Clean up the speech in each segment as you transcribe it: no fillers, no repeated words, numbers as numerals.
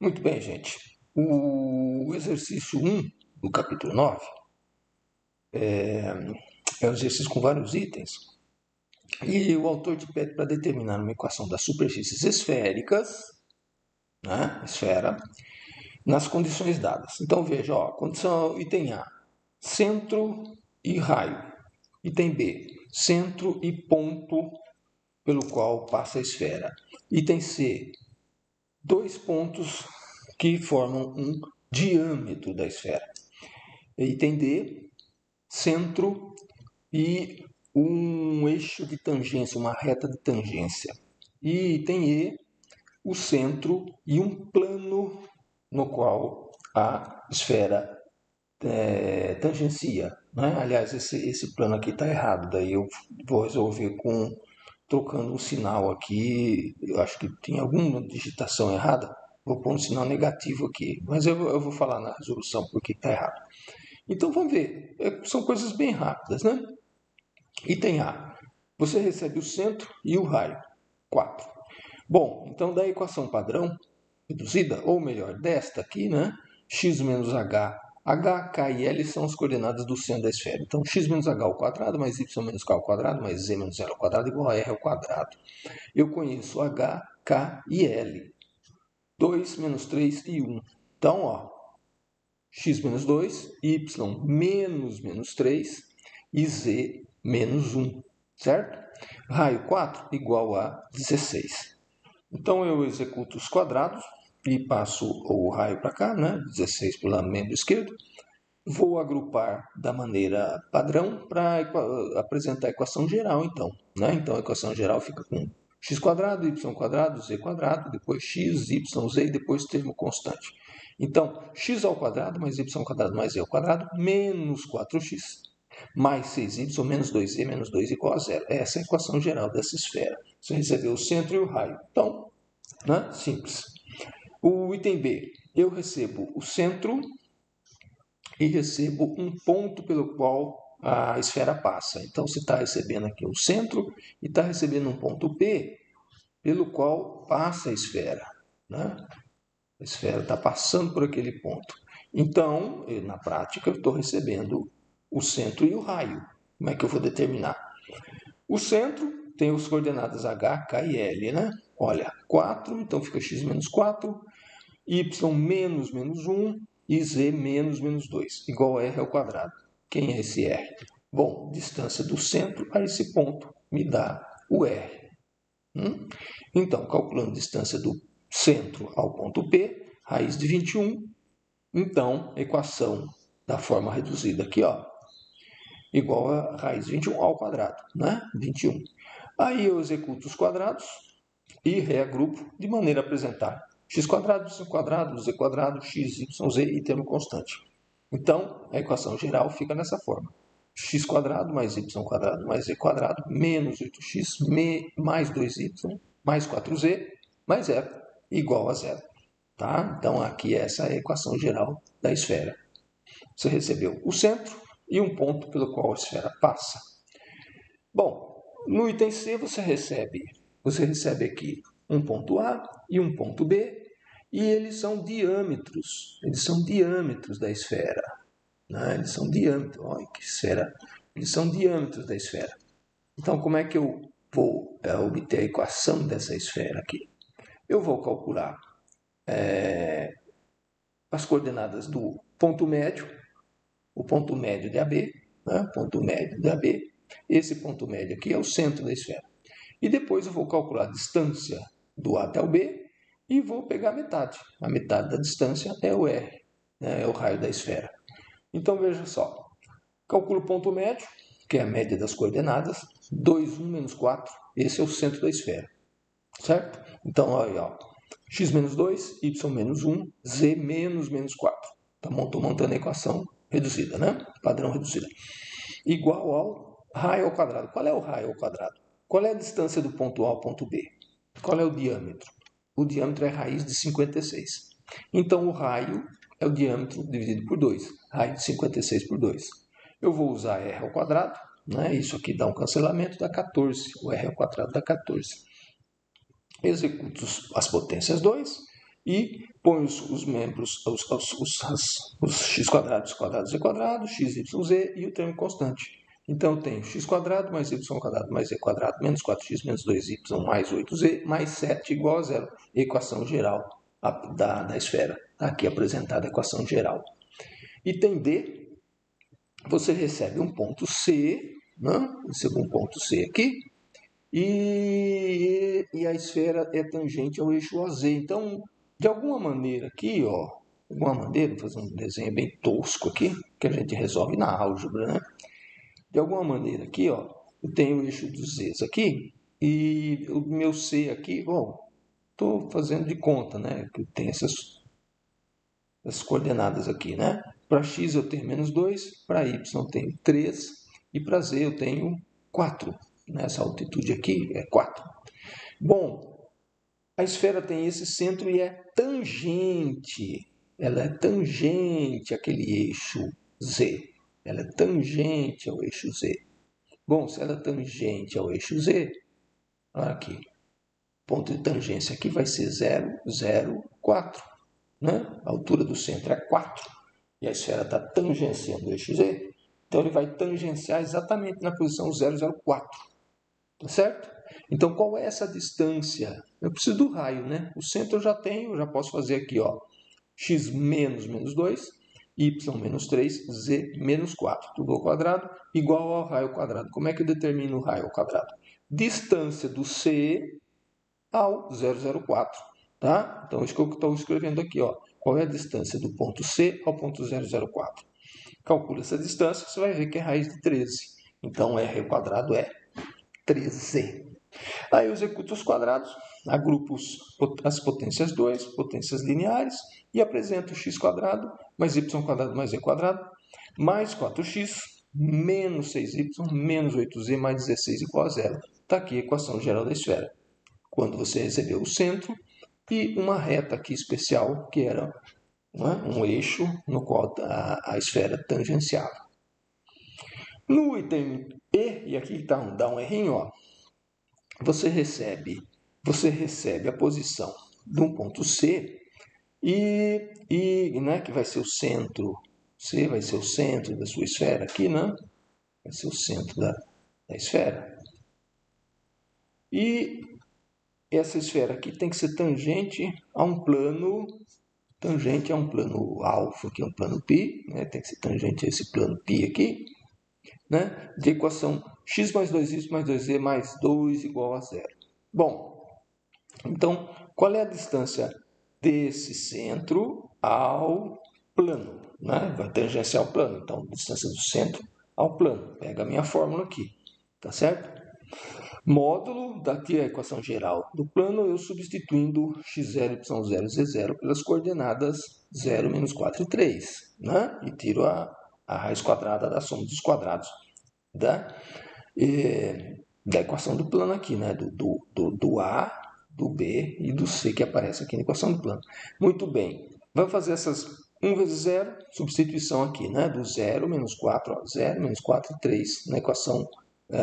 Muito bem, gente. O exercício 1 do capítulo 9 é um exercício com vários itens. E o autor te pede para determinar uma equação das superfícies esféricas, né, esfera, nas condições dadas. Então veja, condição item A, centro e raio. Item B, centro e ponto pelo qual passa a esfera. Item C, dois pontos que formam um diâmetro da esfera. Item D, centro e um eixo de tangência, uma reta de tangência. E item E, o centro e um plano no qual a esfera tangencia. Né? Aliás, esse plano aqui está errado, daí eu vou resolver trocando um sinal aqui. Eu acho que tem alguma digitação errada, vou pôr um sinal negativo aqui, mas eu vou falar na resolução porque está errado. Então vamos ver, são coisas bem rápidas, né? Item A, você recebe o centro e o raio, 4. Bom, então da equação padrão reduzida, ou melhor, desta aqui, né? X menos h, h, k e l são as coordenadas do centro da esfera. Então x menos h ao quadrado, mais y menos k ao quadrado, mais z menos l ao quadrado, igual a r ao quadrado. Eu conheço h, k e l. 2 menos 3 e 1. Então, x menos 2, y menos 3 e z menos 1, certo? Raio 4 igual a 16. Então eu executo os quadrados e passo o raio para cá, né? 16 pelo lado membro esquerdo. Vou agrupar da maneira padrão para apresentar a equação geral, então. Né? Então a equação geral fica com x quadrado, y quadrado, z quadrado, depois x, y, z e depois termo constante. Então, x ao quadrado mais y quadrado mais z ao quadrado menos 4x mais 6y menos 2z menos 2 igual a zero. Essa é a equação geral dessa esfera. Você recebeu o centro e o raio. Então, né? Simples. O item B, eu recebo o centro e recebo um ponto pelo qual a esfera passa. Então, você está recebendo aqui o centro e está recebendo um ponto P pelo qual passa a esfera. Né? A esfera está passando por aquele ponto. Então, na prática, eu estou recebendo o centro e o raio. Como é que eu vou determinar? O centro tem as coordenadas h, k e l, né? Olha, 4, então fica x menos 4, y menos 1 e z menos 2, igual a r ao quadrado. Quem é esse r? Bom, distância do centro a esse ponto me dá o r. Então, calculando a distância do centro ao ponto P, raiz de 21. Então, equação da forma reduzida aqui, igual a raiz de 21 ao quadrado, né? 21. Aí eu executo os quadrados e reagrupo de maneira a apresentar x quadrado, y quadrado, z quadrado, x, y, z e termo constante. Então, a equação geral fica nessa forma. X quadrado mais y quadrado mais z quadrado menos 8x mais 2y mais 4z mais 0 igual a 0. Tá? Então, aqui essa é a equação geral da esfera. Você recebeu o centro e um ponto pelo qual a esfera passa. Bom, no item C você recebe aqui um ponto A e um ponto B, e eles são diâmetros da esfera. Né? Eles são diâmetros, olha que esfera, eles são diâmetros da esfera. Então, como é que eu vou obter a equação dessa esfera aqui? Eu vou calcular as coordenadas do ponto médio, o ponto médio de AB, né? Ponto médio de AB. Esse ponto médio aqui é o centro da esfera. E depois eu vou calcular a distância do A até o B e vou pegar a metade. A metade da distância é o R, né? É o raio da esfera. Então veja só, calculo o ponto médio, que é a média das coordenadas, 2, 1, menos 4, esse é o centro da esfera, certo? Então, olha, x menos 2, y menos 1, z menos 4. Estou montando a equação reduzida, né? Padrão reduzida. Igual ao raio ao quadrado. Qual é o raio ao quadrado? Qual é a distância do ponto A ao ponto B? Qual é o diâmetro? O diâmetro é raiz de 56. Então, o raio é o diâmetro dividido por 2. Raio de 56 por 2. Eu vou usar r ao quadrado. Né? Isso aqui dá um cancelamento, dá 14. O r ao quadrado dá 14. Executo as potências 2 e põe os membros, os x quadrados, z quadrado, x, y, z e o termo constante. Então, eu tenho x quadrado mais y quadrado mais z quadrado menos 4x menos 2y mais 8z mais 7 igual a zero. Equação geral da esfera. Está aqui apresentada a equação geral. Item D, você recebe um ponto C, né? Recebe um ponto C aqui, e a esfera é tangente ao eixo OZ. Então, de alguma maneira aqui, ó, vou fazer um desenho bem tosco aqui, que a gente resolve na álgebra, né? De alguma maneira aqui, ó, eu tenho o eixo dos Z's aqui, e o meu C aqui, bom, estou fazendo de conta, né? Que tem essas coordenadas aqui, né? Para x eu tenho menos 2, para y eu tenho 3 e para z eu tenho 4. Nessa altitude aqui é 4. Bom, a esfera tem esse centro e é tangente. Ela é tangente àquele eixo z. Ela é tangente ao eixo z. Bom, se ela é tangente ao eixo z, olha aqui, ponto de tangência aqui vai ser 0, 0, 4. Né? A altura do centro é 4 e a esfera está tangenciando o eixo Z, então ele vai tangenciar exatamente na posição 0,04. Tá certo? Então, qual é essa distância? Eu preciso do raio, né? O centro eu já tenho, eu já posso fazer aqui, ó, x menos menos 2, y menos 3, z menos 4, tudo ao quadrado, igual ao raio ao quadrado. Como é que eu determino o raio ao quadrado? Distância do C ao 0,04. Tá? Então, isso que eu estou escrevendo aqui. Ó. Qual é a distância do ponto C ao ponto 0,04? Calcula essa distância, você vai ver que é raiz de 13. Então, R ao quadrado é 13. Aí eu executo os quadrados, agrupo as potências 2, potências lineares, e apresento x quadrado mais y quadrado mais z quadrado, mais 4x, menos 6y, menos 8z, mais 16 igual a zero. Está aqui a equação geral da esfera. Quando você recebeu o centro e uma reta aqui especial, que era um eixo no qual a esfera tangenciava. No item E, e aqui dá um errinho, ó, você recebe a posição de um ponto C né, que vai ser o centro, C vai ser o centro da sua esfera aqui, né? Vai ser o centro da esfera. E essa esfera aqui tem que ser tangente a um plano alfa, que é um plano π, né? Tem que ser tangente a esse plano π aqui, né? De equação x mais 2y mais 2z mais 2 igual a zero. Bom, então, qual é a distância desse centro ao plano? Né? Vai tangenciar o plano, então, distância do centro ao plano. Pega a minha fórmula aqui, tá certo? Módulo, daqui a equação geral do plano, eu substituindo x0, y0, z0 pelas coordenadas 0, menos 4 e 3. Né? E tiro a raiz quadrada da soma dos quadrados da equação do plano aqui, né? do A, do B e do C que aparece aqui na equação do plano. Muito bem, vamos fazer essas 1 vezes 0, substituição aqui, né? Do 0, menos 4, ó, 0, menos 4 e 3 na equação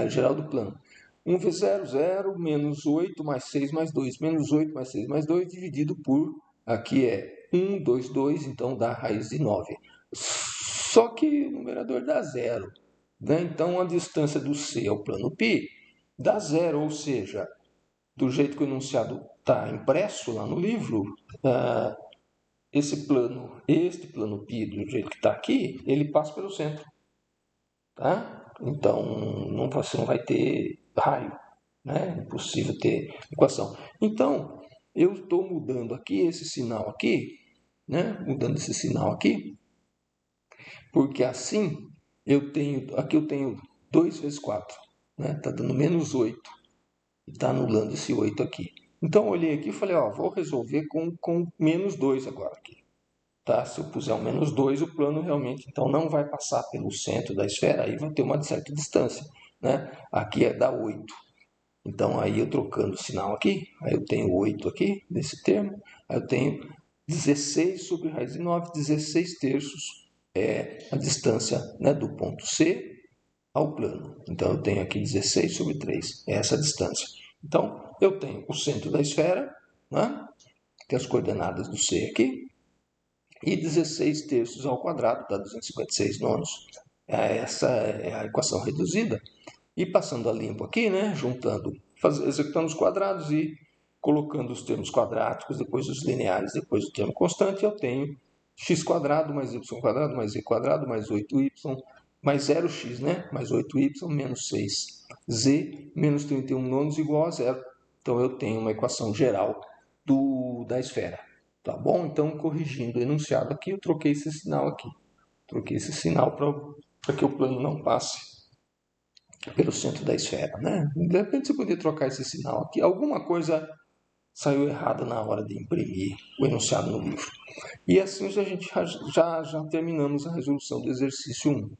geral do plano. 1 vezes 0, 0, menos 8 mais 6 mais 2, menos 8 mais 6 mais 2, dividido por, aqui é 1, 2, 2, então dá raiz de 9. Só que o numerador dá 0. Né? Então, a distância do C ao plano π dá 0, ou seja, do jeito que o enunciado está impresso lá no livro, este plano π, do jeito que está aqui, ele passa pelo centro. Tá? Então, você não vai ter raio. Né? É impossível ter equação. Então, eu estou mudando aqui esse sinal aqui, né? Mudando esse sinal aqui, porque assim aqui eu tenho 2 vezes 4, né? Está dando menos 8, e está anulando esse 8 aqui. Então, eu olhei aqui e falei, ó, vou resolver com menos 2 agora aqui. Tá? Se eu puser um menos 2, o plano realmente então não vai passar pelo centro da esfera, aí vai ter uma certa distância. Né? Aqui dá 8. Então, aí eu trocando o sinal aqui, aí eu tenho 8 aqui, nesse termo, aí eu tenho 16 sobre raiz de 9, 16 terços é a distância, né, do ponto C ao plano. Então, eu tenho aqui 16 sobre 3, é essa a distância. Então, eu tenho o centro da esfera, né, tem as coordenadas do C aqui, e 16 terços ao quadrado dá 256 nonos. Essa é a equação reduzida. E passando a limpo aqui, né, juntando, executando os quadrados e colocando os termos quadráticos, depois os lineares, depois o termo constante, eu tenho x² mais y² mais z² mais 8y mais 0x, né? Mais 8y menos 6z menos 31 nonos igual a zero. Então eu tenho uma equação geral da esfera. Tá bom? Então, corrigindo o enunciado aqui, eu troquei esse sinal aqui. Troquei esse sinal para que o plano não passe pelo centro da esfera, né? De repente você podia trocar esse sinal aqui. Alguma coisa saiu errada na hora de imprimir o enunciado no livro. E assim a gente já terminamos a resolução do exercício 1.